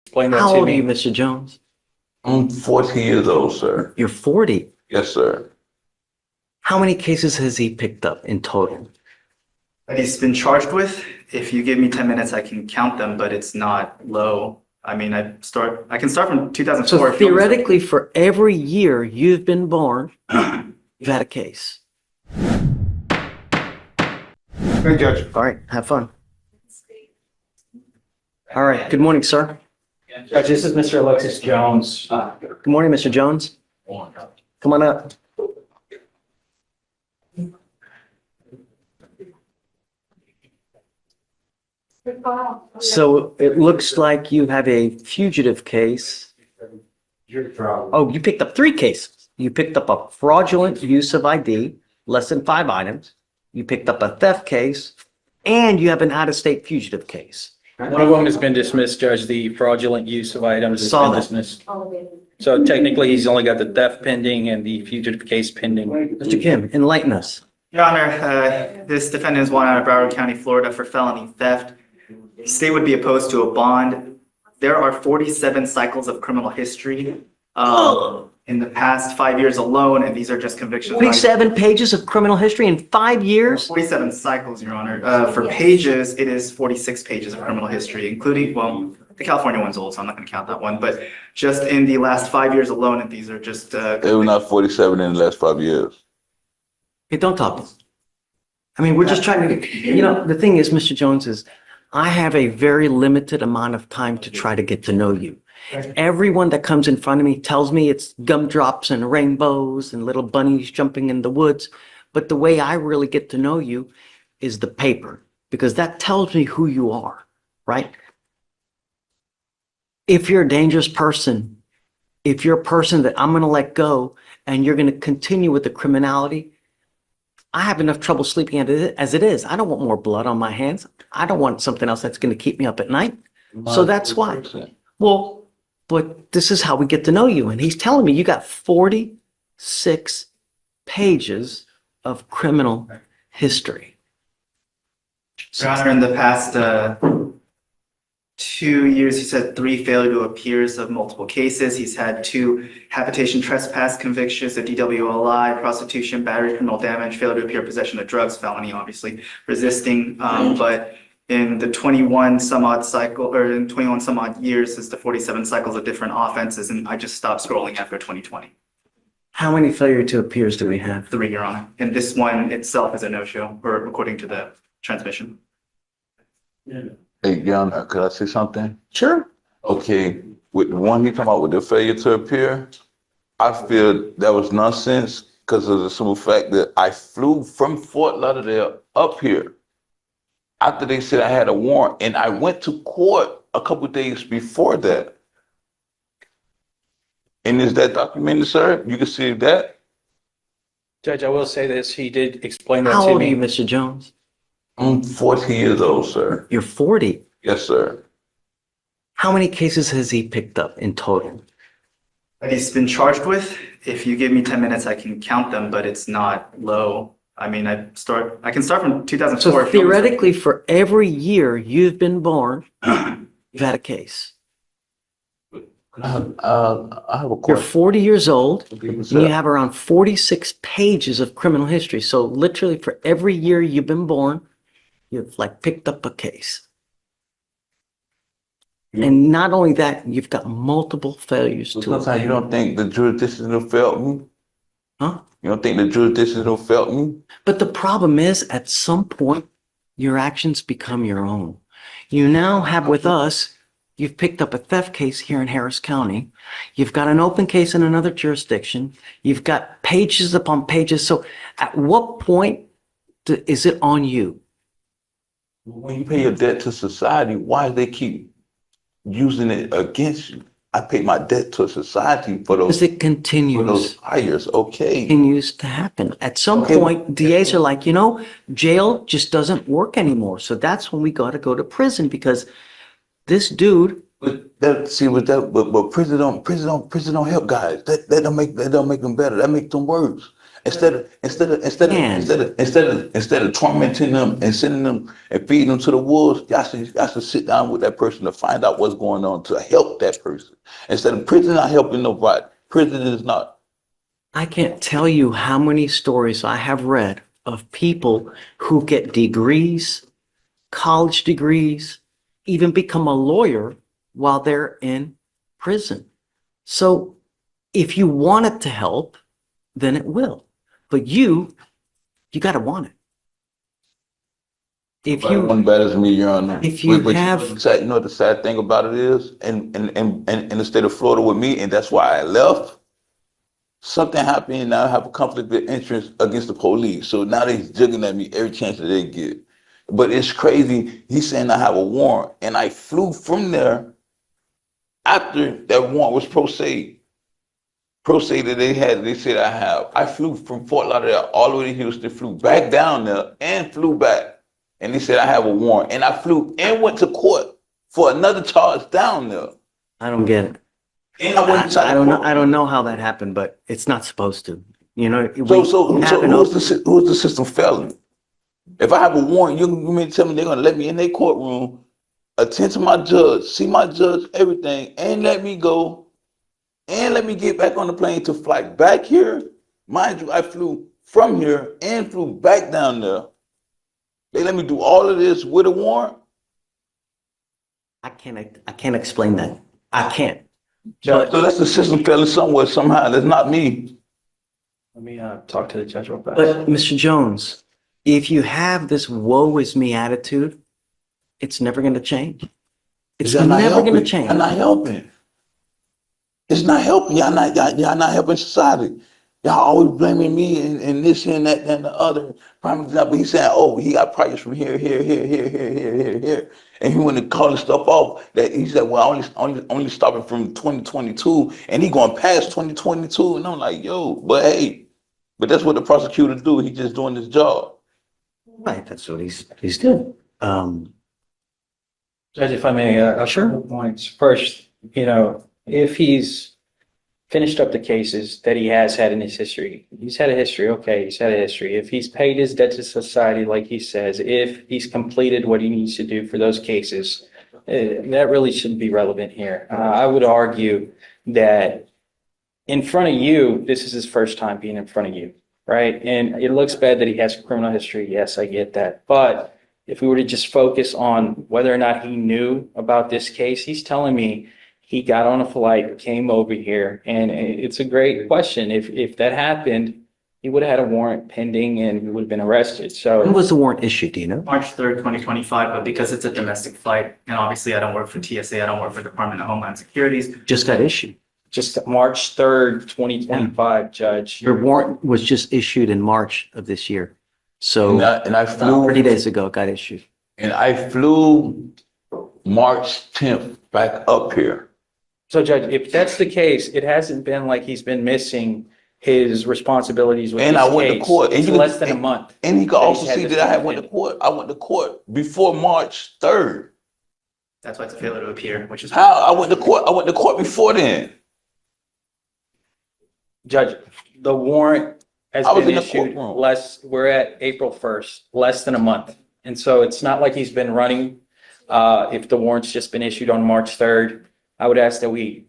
Explain that How to old are you, me. Mr. Jones? I'm 14 years old, sir. You're 40. Yes, sir. How many cases has he picked up in total? That he's been charged with. If you give me 10 minutes, I can count them, but it's not low. I mean, I can start from 2004. So if you want me to. theoretically, for every year you've been born, you've had a case. Good, Judge. All right, have fun. All right, good morning, sir. Judge, this is Mr. Alexis Jones. Good morning, Mr. Jones. Come on up. So it looks like you have a fugitive case. Oh, you picked up 3 cases. You picked up a fraudulent use of ID, less than 5 items. You picked up a theft case, and you have an out-of-state fugitive case. One of them has been dismissed, Judge. The fraudulent use of items has Saw been that. dismissed. So technically, he's only got the theft pending and the fugitive case pending. Mr. Kim, enlighten us. Your Honor, this defendant is wanted out of Broward County, Florida for felony theft. State would be opposed to a bond. There are 47 cycles of criminal history in the past 5 years alone, and these are just convictions. 47 pages of criminal history in 5 years? 47 cycles, Your Honor. For pages, it is 46 pages of criminal history, including, well, the California one's old, so I'm not going to count that one, but just in the last 5 years alone, and these are just. They were not 47 in the last 5 years. Hey, don't talk. I mean, we're just trying to, the thing is, Mr. Jones, is I have a very limited amount of time to try to get to know you. Everyone that comes in front of me tells me it's gumdrops and rainbows and little bunnies jumping in the woods. But the way I really get to know you is the paper, because that tells me who you are, right? If you're a dangerous person, if you're a person that I'm going to let go and you're going to continue with the criminality, I have enough trouble sleeping as it is. I don't want more blood on my hands. I don't want something else that's going to keep me up at night. So that's why. Well, but this is how we get to know you. And he's telling me you got 46 pages of criminal history. Your Honor, in the past 2 years, he's had 3 failure to appears of multiple cases. He's had 2 habitation trespass convictions, a DWLI, prostitution, battery, criminal damage, failure to appear, possession of drugs, felony, obviously, resisting. But in the 21 some odd years, it's the 47 cycles of different offenses, and I just stopped scrolling after 2020. How many failure to appears do we have? 3, Your Honor. And this one itself is a no-show, or according to the transmission. Hey, Jan, could I say something? Sure. Okay, with the one he talking about with the failure to appear, I feel that was nonsense because of the simple fact that I flew from Fort Lauderdale up here after they said I had a warrant, and I went to court a couple of days before that. And is that documented, sir? You can see that? Judge, I will say this. He did explain that How to old are you, me. Mr. Jones? I'm 14 years old, sir. You're 40. Yes, sir. How many cases has he picked up in total? That he's been charged with. If you give me 10 minutes, I can count them, but it's not low. I mean, I can start from 2004. So if you want me to. theoretically, for every year you've been born, you've had a case. I have a You're question. 40 years old, Okay, and you have around 46 pages of criminal history. So literally for every year you've been born, you've like picked up a case. And not only that, you've got multiple failures to Sometimes you don't think the jurisdiction will fail me? Huh? You don't think the jurisdiction will fail me? But the problem is, at some point, your actions become your own. You now have with us, you've picked up a theft case here in Harris County. You've got an open case in another jurisdiction. You've got pages upon pages. So at what point is it on you? When you pay your debt to society, why do they keep using it against you? I pay my debt to society for Because those it continues. fires. Okay. Continues to happen. At some point, DAs are like, jail just doesn't work anymore. So that's when we got to go to prison, because this dude, But prison don't help guys. That don't make them better. That makes them worse. Instead of tormenting them and sending them and feeding them to the wolves, y'all should sit down with that person to find out what's going on to help that person. Instead of prison not helping nobody, prison is not. I can't tell you how many stories I have read of people who get degrees, college degrees, even become a lawyer while they're in prison. So if you want it to help, then it will. But you got to want it. If you One better than me, Your Honor. If you But have- you know what the sad thing about it is, and in the state of Florida with me, and that's why I left. Something happened, and now I have a conflict of interest against the police. So now they're jigging at me every chance that they get. But it's crazy. He's saying I have a warrant, and I flew from there after that warrant was pro se. Pro se that they said I have. I flew from Fort Lauderdale all the way to Houston, flew back down there, and flew back. And they said I have a warrant, and I flew and went to court for another charge down there. I don't get it. And I went inside I the don't know. court. I don't know how that happened, but it's not supposed to. You know. So who's the system failing? If I have a warrant, you mean to tell me they're gonna let me in their courtroom, attend to my judge, see my judge, everything, and let me go, and let me get back on the plane to fly back here? Mind you, I flew from here and flew back down there. They let me do all of this with a warrant? I can't explain that. I can't. So that's the system failing somewhere, somehow. That's not me. Let me talk to the judge real fast. But Mr. Jones, if you have this woe is me attitude, it's never going to change. It's Y'all not never going to helping. change. Y'all not helping. It's not helping. Y'all not helping society. Y'all always blaming me and this and that and the other. Prime example, he's saying, oh, he got prices from here. And he went to call the stuff off that he said, well, only stopping from 2022, and he going past 2022. And I'm like, yo, but hey, but that's what the prosecutor do. He just doing his job. Right. That's what he's doing. Judge, if I may, Sure. a couple points. First, if he's finished up the cases that he has had in his history, he's had a history. Okay, he's had a history. If he's paid his debt to society, like he says, if he's completed what he needs to do for those cases, that really shouldn't be relevant here. I would argue that in front of you, this is his first time being in front of you, right? And it looks bad that he has a criminal history. Yes, I get that. But if we were to just focus on whether or not he knew about this case, he's telling me he got on a flight, came over here, and it's a great question. If that happened, he would have had a warrant pending and he would have been arrested. When So was the warrant issued? Do you know? March 3rd, 2025, but because it's a domestic flight, and obviously I don't work for TSA, I don't work for Department of Homeland Security. Just got issued. just March 3rd, 2025, Judge. Your warrant was just issued in March of this year. So And I flew 30 days ago, it got issued. and I flew March 10th back up here. So Judge, if that's the case, it hasn't been like he's been missing his responsibilities with And this I went to case. court. And It's you less than a month. And you can that also he's had see this that I had warrant went to pending. court. I went to court before March 3rd. That's why it's a failure to appear, which is. How? I went to court. I went to court before then. Judge, the warrant has I was been in the issued courtroom. we're at April 1st, less than a month. And so it's not like he's been running. If the warrant's just been issued on March 3rd, I would ask that we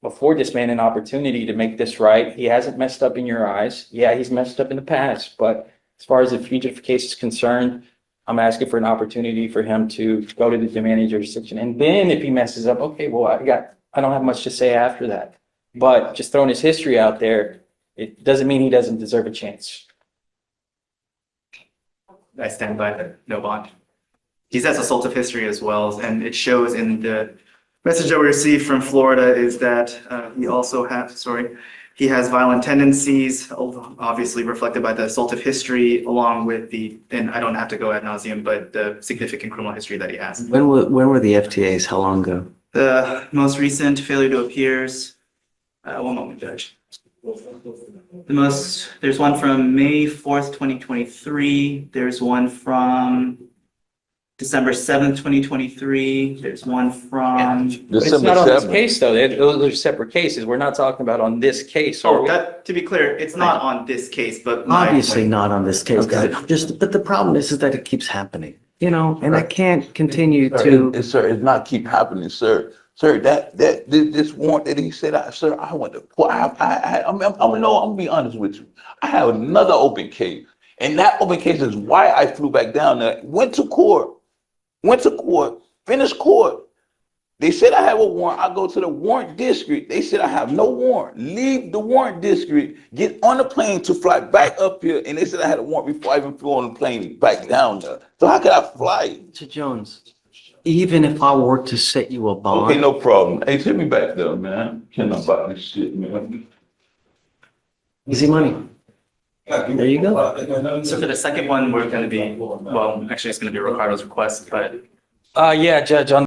afford this man an opportunity to make this right. He hasn't messed up in your eyes. Yeah, he's messed up in the past, but as far as the fugitive case is concerned, I'm asking for an opportunity for him to go to the demanding jurisdiction. And then if he messes up, okay, well, I don't have much to say after that. But just throwing his history out there, it doesn't mean he doesn't deserve a chance. I stand by the no bond. He has assaultive history as well, and it shows in the message that we received from Florida is that he has violent tendencies, obviously reflected by the assaultive history, along with and I don't have to go ad nauseum, but the significant criminal history that he has. When were the FTAs? How long ago? The most recent failure to appears, one moment, Judge. There's one from May 4th, 2023. There's one from December 7th, 2023. There's one from, But it's December not on this 7th. case, though. Those are separate cases. We're not talking about on this case, are oh, we? that, to be clear, it's not on this case, but my. Obviously not on this case, Okay. but the problem is that it keeps happening, you know, and I can't continue Sir, to. sir, it's not keep happening, sir. Sir, this warrant that he said, sir, I went to court. I'm gonna be honest with you. I have another open case, and that open case is why I flew back down there. Went to court, finished court. They said I have a warrant. I go to the warrant district. They said I have no warrant. Leave the warrant district, get on the plane to fly back up here, and they said I had a warrant before I even flew on the plane back down there. So how could I fly? Mr. Jones, even if I were to set you a Okay, bond, no problem. Hey, take me back there, man. Can't about this shit, man. easy money. There you go. So for the second one, we're gonna be, well, actually, it's gonna be Ricardo's request, but Yeah, Judge, on